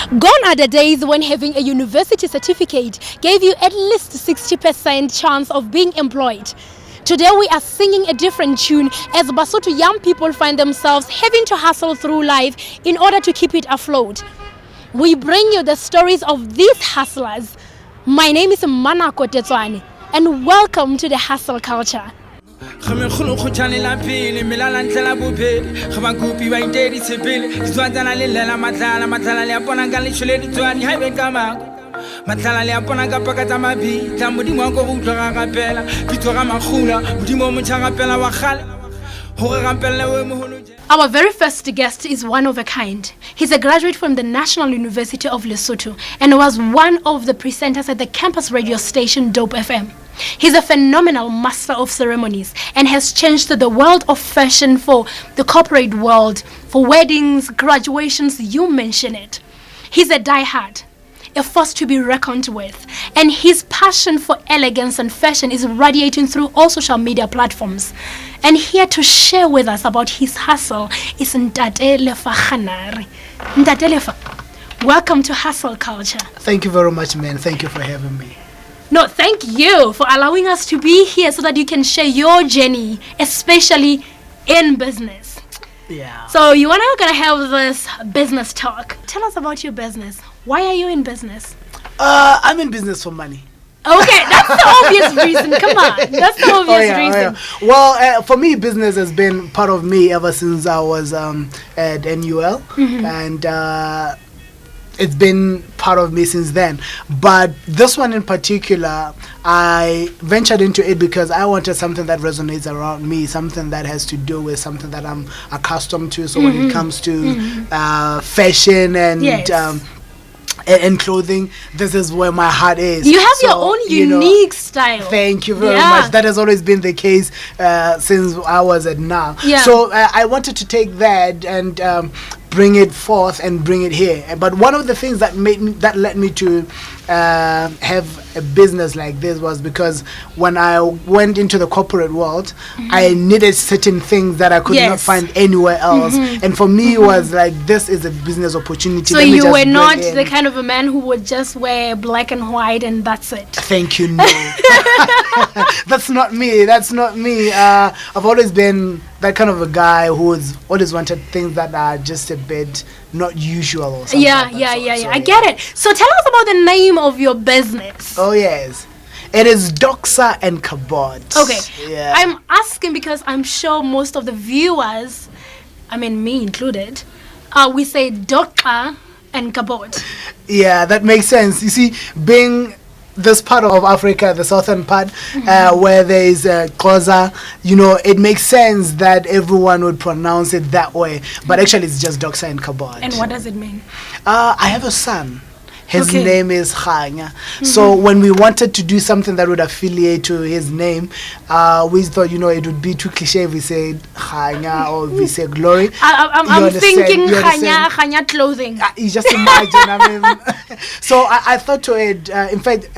Gone are the days when having a university certificate gave you at least 60% chance of being employed. Today we are singing a different tune as Basotho young people find themselves having to hustle through life in order to keep it afloat. We bring you the stories of these hustlers. My name is Manako Tetswane and welcome to the Hustle Culture. Our very first guest is one of a kind. He's a graduate from the National University of Lesotho and was one of the presenters at the campus radio station Dope FM. He's a phenomenal master of ceremonies and has changed the world of fashion for the corporate world, for weddings, graduations, you mention it. He's a diehard, a force to be reckoned with, and his passion for elegance and fashion is radiating through all social media platforms. And here to share with us about his hustle is Ntate Lefa Khanare. Ntate Lefa, welcome to Hustle Culture. Thank you very much, man. Thank you for having me. No, thank you for allowing us to be here so that you can share your journey, especially in business. Yeah. So you are now going to have this business talk. Tell us about your business. Why are you in business? I'm in business for money. Okay, that's the obvious reason. Come on, that's the obvious reason. Oh yeah. Well, for me, business has been part of me ever since I was at NUL, and it's been part of me since then. But this one in particular, I ventured into it because I wanted something that resonates around me, something that has to do with something that I'm accustomed to. So when it comes to fashion and clothing, this is where my heart is. You have your own unique style. Thank you very much. That has always been the case since I was at NUL. Yeah. So I wanted to take that and bring it forth and bring it here. But one of the things that led me to have a business like this was because when I went into the corporate world, I needed certain things that I could not find anywhere else. And for me, it was like, this is a business opportunity. So you were not the kind of a man who would just wear black and white and that's it. Thank you. No, that's not me. That's not me. I've always been that kind of a guy who's always wanted things that are just a bit not usual or something. Yeah. I get it. So tell us about the name of your business. Oh yes, it is Doxa and Kabod. Okay. Yeah. I'm asking because I'm sure most of the viewers, I mean me included, we say Doxa and Kabod. Yeah, that makes sense. You see, being this part of Africa, the southern part, where there is Xhosa, it makes sense that everyone would pronounce it that way. But actually, it's just Doxa and Kabod. And what does it mean? I have a son. His name is Khanya. So when we wanted to do something that would affiliate to his name, we thought, it would be too cliche if we say Khanya or we say Glory. I'm thinking Khanya clothing. You just imagine. So I thought to it. In fact,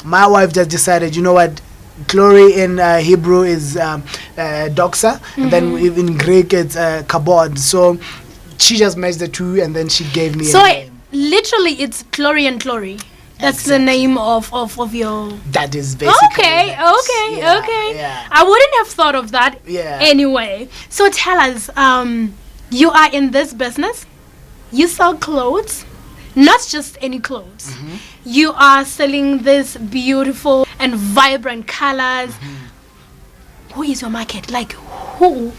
my wife just decided, you know what? Glory in Hebrew is Doxa, and then in Greek it's Kabod. So she just matched the two, and then she gave me a name. Literally, it's Glory and Glory. That's the name of your... That is basically Okay. Yeah. I wouldn't have thought of that anyway. So tell us, you are in this business. You sell clothes, not just any clothes. You are selling this beautiful and vibrant colors. Who is your market? Like, who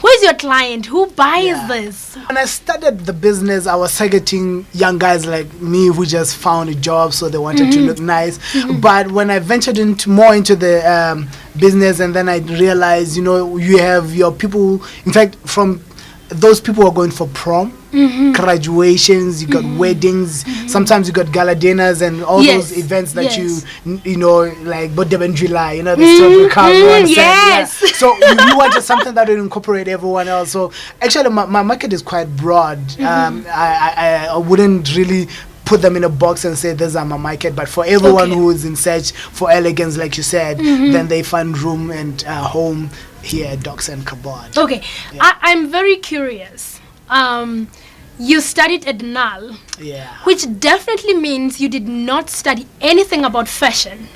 is your client? Who buys this? When I started the business, I was targeting young guys like me who just found a job, so they wanted to look nice. But when I ventured more into the business, and then I realized, you have your people. In fact, from those people who are going for prom, graduations, you got weddings, sometimes you got gala dinners and all those events that like Bodeb in July, the strawberry carnival. So you wanted something that would incorporate everyone else. So actually my market is quite broad. I wouldn't really put them in a box and say these are my market, but for everyone who is in search for elegance, like you said, then they find room and home here at Doxa and Kabod. Okay, I'm very curious. you studied at NAL, Yeah. which definitely means you did not study anything about fashion.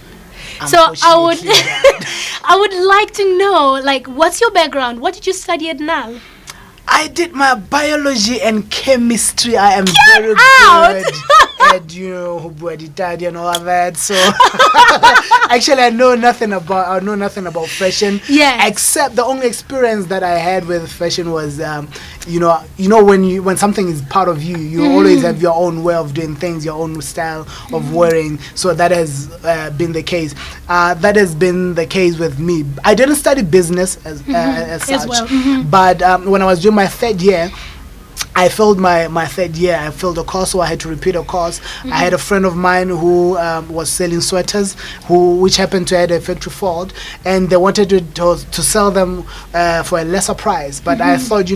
So I would I would like to know, like, what's your background? What did you study at NAL? I did my biology and chemistry. I am very out. good at, Hubuaditadi and all of that. So actually, I know nothing about fashion. Yes. Except the only experience that I had with fashion was, when something is part of you, you always have your own way of doing things, your own style of wearing. So that has been the case. That has been the case with me. I didn't study business as such, As well. but when I was doing my third year, I failed my third year. I failed a course, so I had to repeat a course. I had a friend of mine who was selling sweaters, which happened to have a factory fault, and they wanted to sell them for a lesser price. But I thought,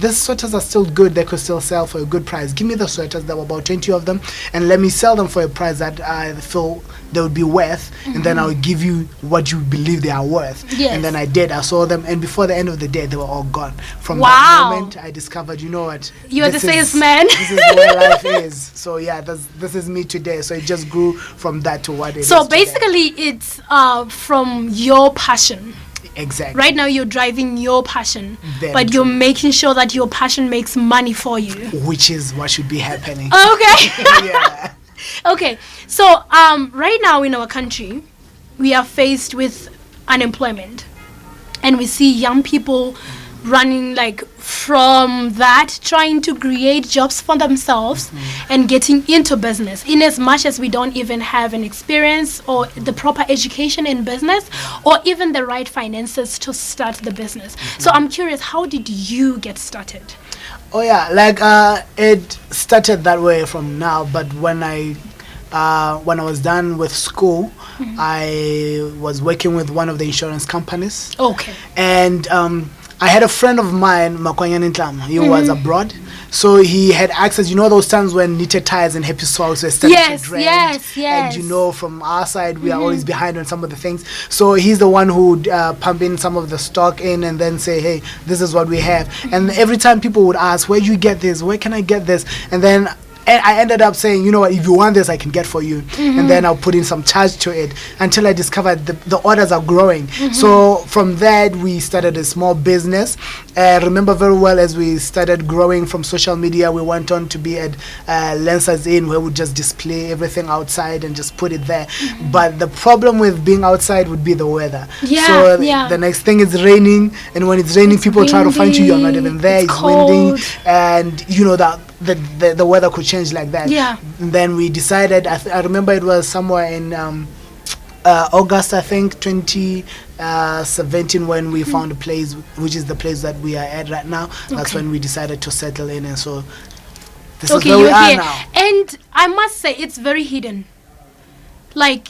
these sweaters are still good. They could still sell for a good price. Give me the sweaters. There were about 20 of them, and let me sell them for a price that I feel they would be worth, and then I'll give you what you believe they are worth. Yes. And then I did. I saw them, and before the end of the day, they were all gone. From that Wow. moment, I discovered, you know what? You're the This is- salesman. This is where life is. So yeah, this is me today. So it just grew from that to what it is So today. basically, it's from your passion. Exactly. Right now, you're driving your passion, Very but true. you're making sure that your passion makes money for you. Which is what should be happening. Okay. Yeah. Okay. So right now in our country, we are faced with unemployment, and we see young people running like from that, trying to create jobs for themselves and getting into business, in as much as we don't even have an experience or the proper education in business or even the right finances to start the business. So I'm curious, how did you get started? Oh yeah, like it started that way from now, but when I was done with school, I was working with one of the insurance companies. Okay. And I had a friend of mine, Makwanyan Intlam. He was abroad, so he had access. You know those times when knitted ties and happy socks were starting Yes, to trend. yes. And from our side, we are always behind on some of the things. So he's the one who would pump in some of the stock in and then say, "Hey, this is what we have." And every time people would ask, "Where do you get this? Where can I get this?" And then I ended up saying, you know what, if you want this, I can get for you. And then I'll put in some charge to it until I discovered the orders are growing. So from that, we started a small business. I remember very well as we started growing from social media, we went on to be at Lancers Inn, where we just display everything outside and just put it there. But the problem with being outside would be the weather. Yeah, so yeah. the next thing is raining, and when it's raining, people try to find you, you're not even there. It's windy, cold. and you know that the weather could change like that. Yeah. And then we decided, I remember it was somewhere in August, I think, 2017, when we found a place, which is the place that we are at right now. That's Okay. when we decided to settle in, and so this Okay, is where we you're are here. now. And I must say, it's very hidden. Like,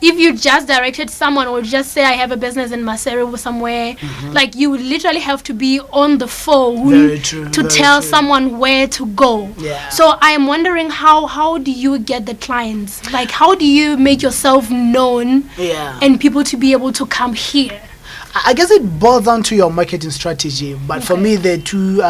if you just directed someone or just say, I have a business in Maseru somewhere, like, you would literally have to be on the phone Very true, to very tell true. someone where to go. Yeah. So I am wondering, how do you get the clients? Like, how do you make yourself known Yeah. and people to be able to come here? I guess it boils down to your marketing strategy, but for Okay. me, the two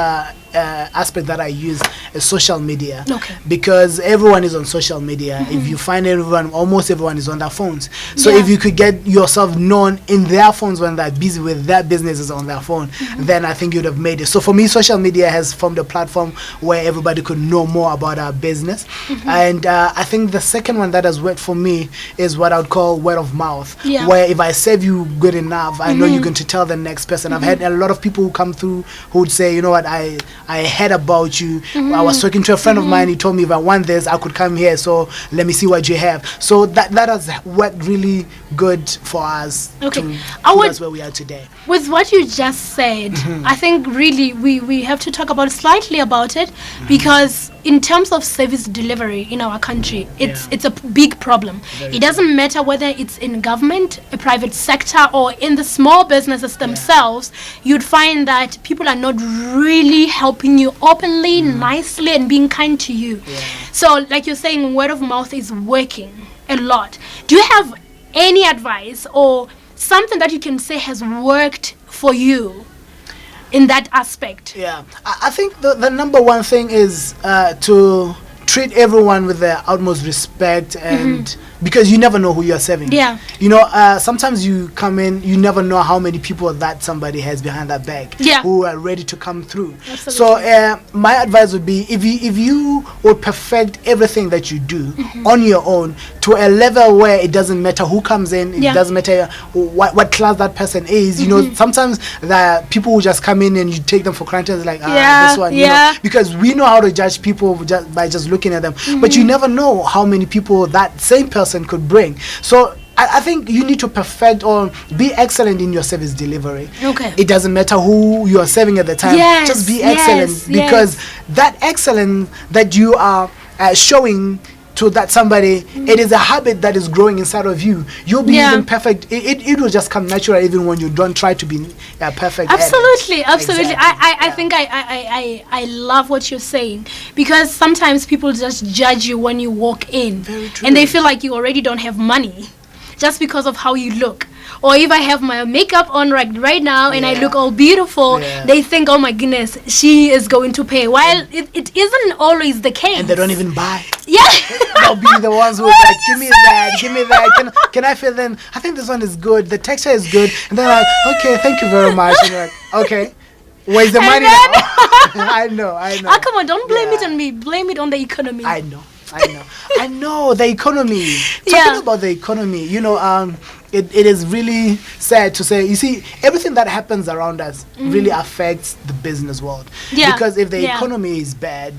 aspect that I use is social media. Okay. Because everyone is on social media. If you find almost everyone is on their phones. So Yeah. if you could get yourself known in their phones when they're busy with their businesses on their phone, then I think you'd have made it. So for me, social media has formed a platform where everybody could know more about our business. And I think the second one that has worked for me is what I would call word of mouth. Yeah. Where if I serve you good enough, I know you're going to tell the next person. I've had a lot of people who come through who would say, you know what, I heard about you. I was talking to a friend of mine. He told me if I want this, I could come here. So let me see what you have. So that has worked really good for us Okay. to I put would- us where we are today. With what you just said, I think really we have to talk about slightly about it, because in terms of service delivery in our country, it's a big problem. It doesn't matter whether it's in government, a private sector, or in the small businesses themselves. You'd find that people are not really helping you openly, nicely, and being kind to you. So, like you're saying, word of mouth is working a lot. Do you have any advice or something that you can say has worked for you? in that aspect? Yeah, I think the number one thing is to treat everyone with the utmost respect, and because you never know who you're serving. Yeah. You know, sometimes you come in, you never know how many people that somebody has behind that back, Yeah. who are ready to come through. Absolutely. So my advice would be, if you would perfect everything that you do on your own to a level where it doesn't matter who comes in, it Yeah. doesn't matter what class that person is. You know, sometimes the people who just come in and you take them for granted. It's like, this one, you know, because we know how to judge people by just looking at them, but you never know how many people that same person could bring. So I think you need to perfect or be excellent in your service delivery. Okay. It doesn't matter who you are serving at the time. Yes, Just be excellent, yes, because that excellence that you are showing to that somebody, it is a habit that is growing inside of you. You'll be even perfect. It will just come natural even when you don't try to be perfect. Absolutely, absolutely. Exactly. I think I love what you're saying, because sometimes people just judge you when you walk in. Very true. And they feel like you already don't have money just because of how you look. Or if I have my makeup on right now and I look all beautiful, they think, oh my goodness, she is going to pay. While it isn't always the case. And they don't even buy. Yeah. They'll be the ones who are like, give me that. Can I feel them? I think this one is good. The texture is good. And they're like, okay, thank you very much. And you're like, okay. Where's the money now? I know. Ah, come on, don't blame it on me. Blame it on the economy. I know the economy. Talking about the economy, you know, it is really sad to say. You see, everything that happens around us really affects the business world. Yeah. Because if the economy is bad,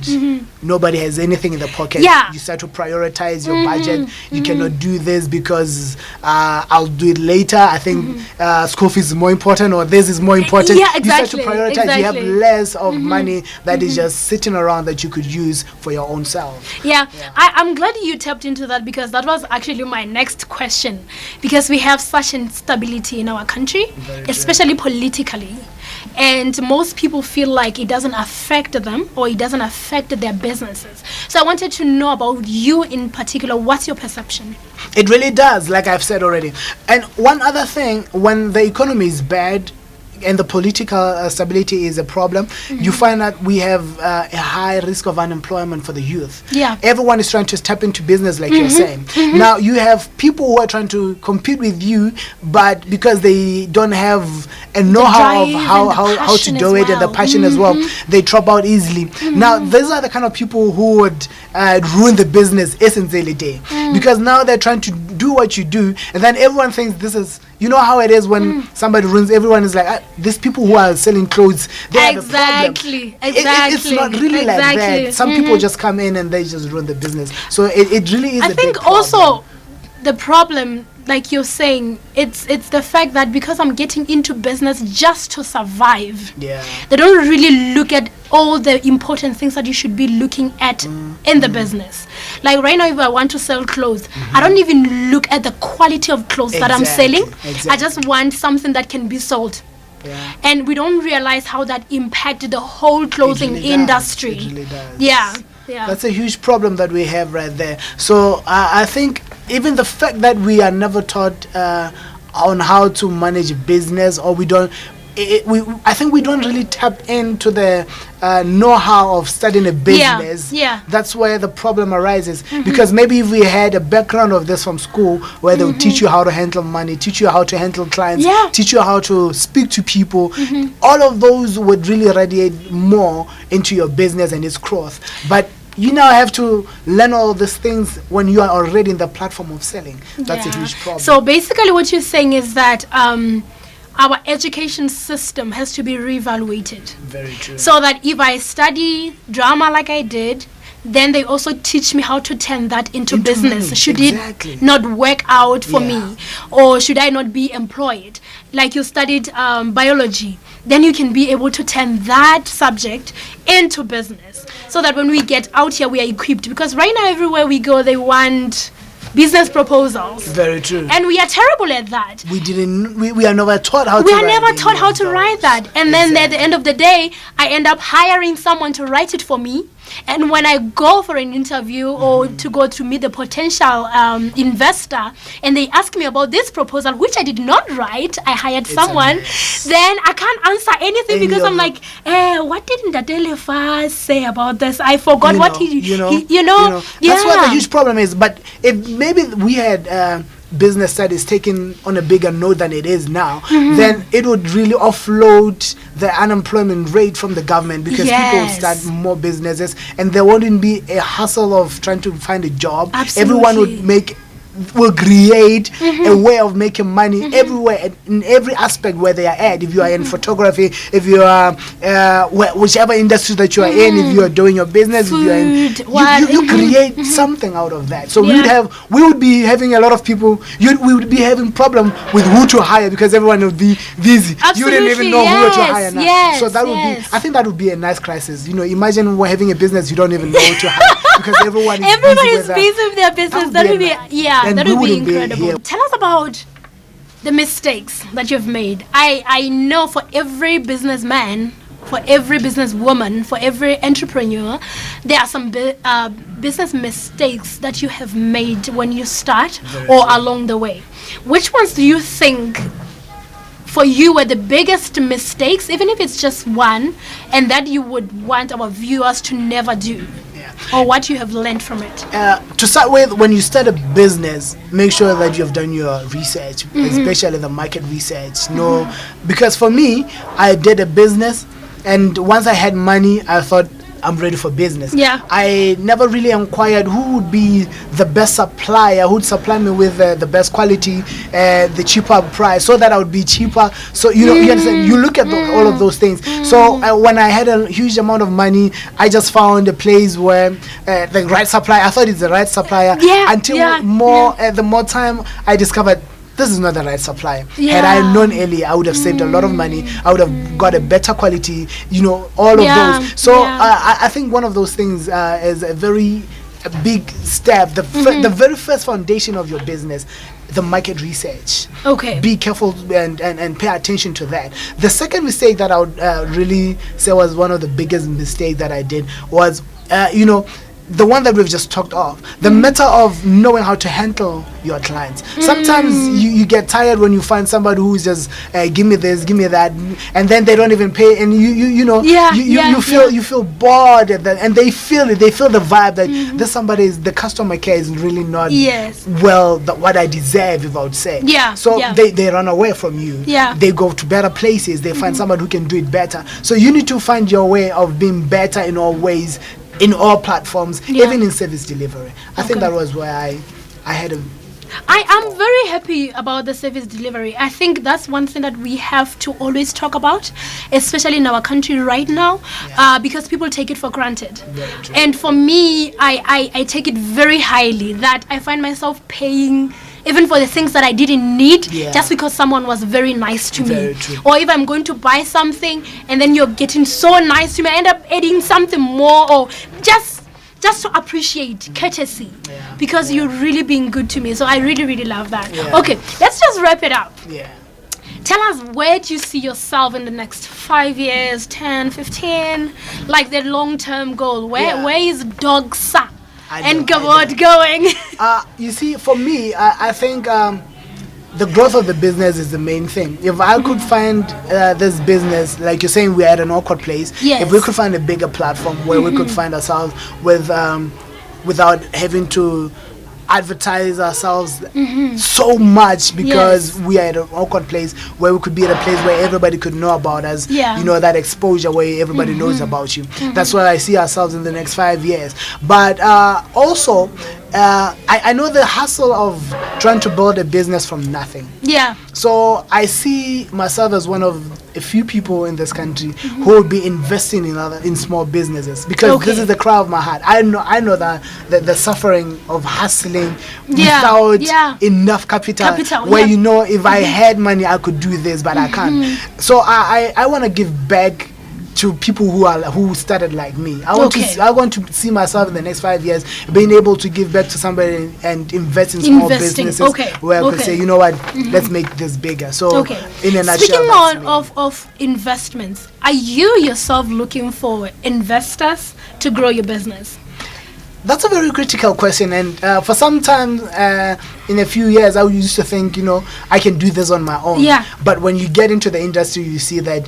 nobody has anything in the pocket. Yeah. You start to prioritize your budget. You cannot do this because I'll do it later. I think school fees is more important, or this is more important. Yeah, exactly. You start to prioritize. You have less of money that is just sitting around that you could use for your own self. Yeah. I'm glad you tapped into that, because that was actually my next question, because we have such instability in our country, especially politically, and most people feel like it doesn't affect them or it doesn't affect their businesses. So I wanted to know about you in particular. What's your perception? It really does, like I've said already. And one other thing, when the economy is bad and the political stability is a problem, you find that we have a high risk of unemployment for the youth. Yeah. Everyone is trying to step into business, like you're saying. Now you have people who are trying to compete with you, but because they don't have a know-how of how to do it and the passion as well, they drop out easily. Now these are the kind of people who would ruin the business essentially day, because now they're trying to do what you do, and then everyone thinks this is, you know how it is when somebody ruins, everyone is like, these people who are selling clothes, they have a problem. Exactly. It's not really like that. Some people just come in and they just ruin the business. So it really is I a big think problem. also the problem, like you're saying, it's the fact that because I'm getting into business just to survive, they don't really look at all the important things that you should be looking at in the business. Like right now, if I want to sell clothes, I don't even look at the quality of clothes that I'm selling. I just want something that can be sold. And we don't realize how that impacted the whole clothing industry. It really does. Yeah. That's a huge problem that we have right there. So I think even the fact that we are never taught on how to manage a business, or we don't, I think we don't really tap into the know-how of studying a business. That's where the problem arises. Because maybe if we had a background of this from school, where they would teach you how to handle money, teach you how to handle clients, teach you how to speak to people, all of those would really radiate more into your business and its growth. But you now have to learn all these things when you are already in the platform of selling. That's a huge problem. So basically what you're saying is that our education system has to be reevaluated. Very true. So that if I study drama like I did, then they also teach me how to turn that into business. Money. Should it not work out for me, or should I not be employed? Like you studied biology, then you can be able to turn that subject into business, so that when we get out here, we are equipped. Because right now, everywhere we go, they want business proposals. Very true. And we are terrible at that. We are never taught how to write. We are never taught how to write that. And then at the end of the day, I end up hiring someone to write it for me. And when I go for an interview or to go to meet the potential investor, and they ask me about this proposal, which I did not write, I hired someone, then I can't answer anything because I'm like, what did Ndadelefa say about this? I forgot what he. That's what the huge problem is. But if maybe we had business studies taken on a bigger note than it is now, then it would really offload the unemployment rate from the government, because people would start more businesses and there wouldn't be a hustle of trying to find a job. Absolutely. Everyone will create a way of making money everywhere, in every aspect where they are at. If you are in photography, if you are whichever industry that you are in, if you are doing your business, Food, if you are in, you create something out of that. So we would be having a lot of people. We would be having problem with who to hire, because everyone would be busy. Absolutely, you didn't even know who to hire now. Yes, so that would be. I think that would be a nice crisis. Imagine we're having a business, you don't even know who to hire because everyone is busy with their business. That would be that would be incredible. Tell us about the mistakes that you've made. I know for every businessman, for every businesswoman, for every entrepreneur, there are some business mistakes that you have made when you start or along the way. Which ones do you think for you were the biggest mistakes, even if it's just one, and that you would want our viewers to never do? Or what you have learned from it? To start with, when you start a business, make sure that you have done your research, especially the market research. Because for me, I did a business, and once I had money, I thought, I'm ready for business. I never really inquired who would be the best supplier, who would supply me with the best quality, the cheaper price, so that I would be cheaper. So you understand, you look at all of those things. So when I had a huge amount of money, I just found a place where the right supplier, I thought it's the right supplier, until the more time I discovered this is not the right supplier. Had I known earlier, I would have saved a lot of money. I would have got a better quality, all of those. So I think one of those things is a very big step. The very first foundation of your business, the market research. Okay. Be careful and pay attention to that. The second mistake that I would really say was one of the biggest mistakes that I did was, the one that we've just talked of, the matter of knowing how to handle your clients. Sometimes you get tired when you find somebody who's just give me this, give me that, and then they don't even pay, and you feel bored, and they feel it. They feel the vibe that the customer care is really not what I deserve, if I would say. They run away from you. They go to better places. They find somebody who can do it better. So you need to find your way of being better in all ways, in all platforms, even in service delivery. I think that was where I had a... I am very happy about the service delivery. I think that's one thing that we have to always talk about, especially in our country right now, because people take it for granted. And for me, I take it very highly, that I find myself paying even for the things that I didn't need, just because someone was very nice to me. Or if I'm going to buy something and then you're getting so nice to me, I end up adding something more, or just to appreciate courtesy, because you're really being good to me. So I really, really love that. Okay, let's just wrap it up. Tell us, where do you see yourself in the next 5 years, 10, 15, like the long-term goal? Where is Dogsa and Gabot going? You see, for me, I think the growth of the business is the main thing. If I could find this business, like you're saying, we're at an awkward place. If we could find a bigger platform where we could find ourselves with, without having to advertise ourselves so much, because we are at an awkward place where we could be at a place where everybody could know about us, that exposure where everybody knows about you. That's where I see ourselves in the next 5 years. But also, I know the hustle of trying to build a business from nothing. So I see myself as one of a few people in this country who will be investing in small businesses, because this is the cry of my heart. I know that the suffering of hustling without enough capital where if I had money I could do this, but I can't. So I want to give back to people who started like me. I want to see myself in the next 5 years being able to give back to somebody and invest in small businesses where I could say, you know what, let's make this bigger. So in a nutshell, speaking of investments, are you yourself looking for investors to grow your business? That's a very critical question, and for some time in a few years I used to think, I can do this on my own. Yeah. But when you get into the industry, you see that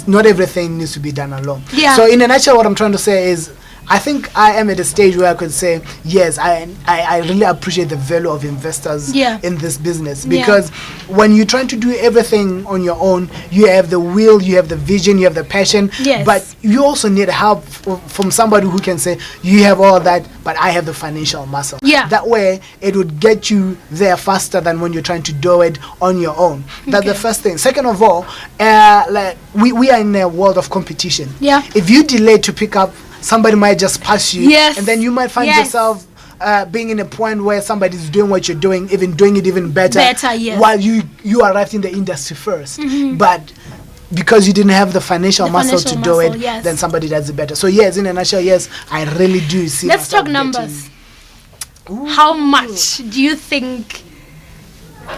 not everything needs to be done alone. Yeah. So in a nutshell, what I'm trying to say is, I think I am at a stage where I could say, yes, I really appreciate the value of investors in this business, because when you're trying to do everything on your own, you have the will, you have the vision, you have the passion, but you also need help from somebody who can say, you have all that, but I have the financial muscle. That way, it would get you there faster than when you're trying to do it on your own. That's the first thing. Second of all, we are in a world of competition. If you delay to pick up, somebody might just pass you, and then you might find yourself being in a point where somebody's doing what you're doing, even doing it even better, while you arrived in the industry first. But because you didn't have the financial muscle to do it, then somebody does it better. So yes, in a nutshell, yes, I really do see. Let's talk numbers. How much do you think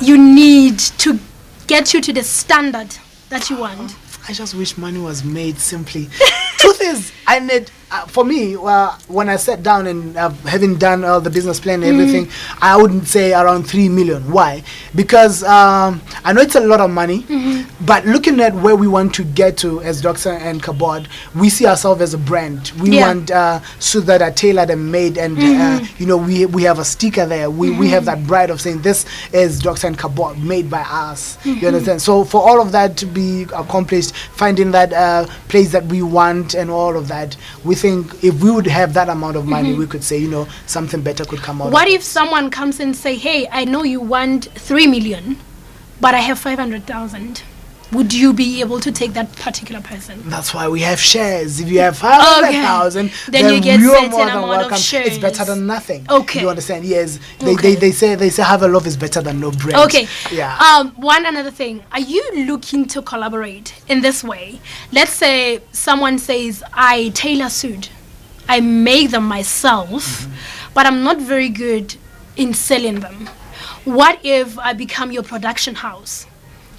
you need to get you to the standard that you want? I just wish money was made simply. Truth is, I need, for me, when I sat down and having done all the business plan and everything, I wouldn't say around 3 million. Why? Because I know it's a lot of money, but looking at where we want to get to as Dr. and Kabod, we see ourselves as a brand. We want suits that are tailored and made, and we have a sticker there. We have that pride of saying this is Dr. and Kabod, made by us. You understand? So for all of that to be accomplished, finding that place that we want and all of that, we think if we would have that amount of money, we could say, something better could come out. What if someone comes and say, hey, I know you want 3 million, but I have 500,000? Would you be able to take that particular person? That's why we have shares. If you have 500,000, then you get you are certain more than amount welcome. of shares. It's better than nothing. Okay. You understand? Yes. They say have a love is better than no bread. Okay. Yeah. One another thing. Are you looking to collaborate in this way? Let's say someone says, I tailor suit. I make them myself, but I'm not very good in selling them. What if I become your production house?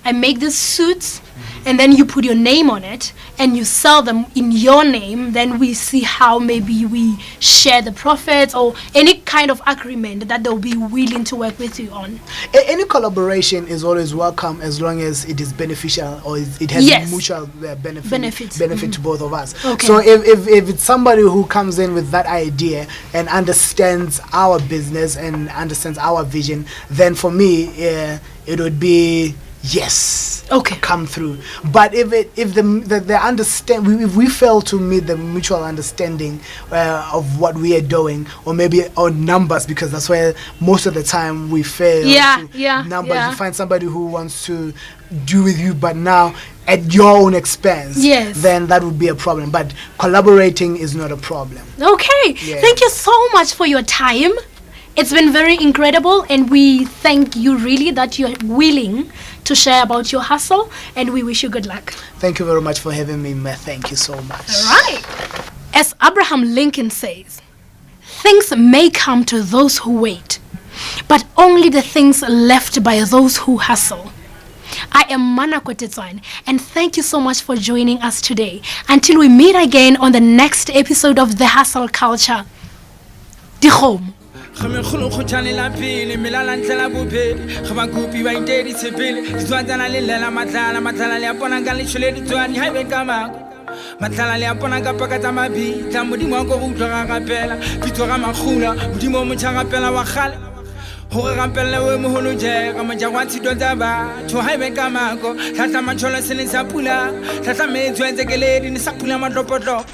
I make these suits, and then you put your name on it, and you sell them in your name. Then we see how maybe we share the profits, or any kind of agreement that they'll be willing to work with you on. Any collaboration is always welcome as long as it is beneficial, or it has mutual benefit to both of us. Okay. So if it's somebody who comes in with that idea and understands our business and understands our vision, then for me it would be come through. But if we fail to meet the mutual understanding of what we are doing, or maybe on numbers, because that's where most of the time we fail. Numbers. You find somebody who wants to do with you, but now at your own expense, then that would be a problem. But collaborating is not a problem. Okay. Thank you so much for your time. It's been very incredible, and we thank you really that you're willing to share about your hustle, and we wish you good luck. Thank you very much for having me, Matt. Thank you so much. All right. As Abraham Lincoln says, things may come to those who wait, but only the things left by those who hustle. I am Mana Kotetswan, and thank you so much for joining us today. Until we meet again on the next episode of The Hustle Culture. Home. Khomekhulo khutshane la pele melala ntlela bobedi ga ba kopi ba intedi tsepele ditswatsana le lela matlala le apona ka le tshole ditswani ha be ka mako matlala le apona ka pakatsa mabitla modimo wa go utlwa ga gapela pitso ga magula modimo mo tshanga pela wa gale hore gampela we moholo je ga mojagwa tshito tsa batho ha be ka mako tlatla matsholo se le sa pula tlatla metswe tsekeledi ne sa pula matlopotlop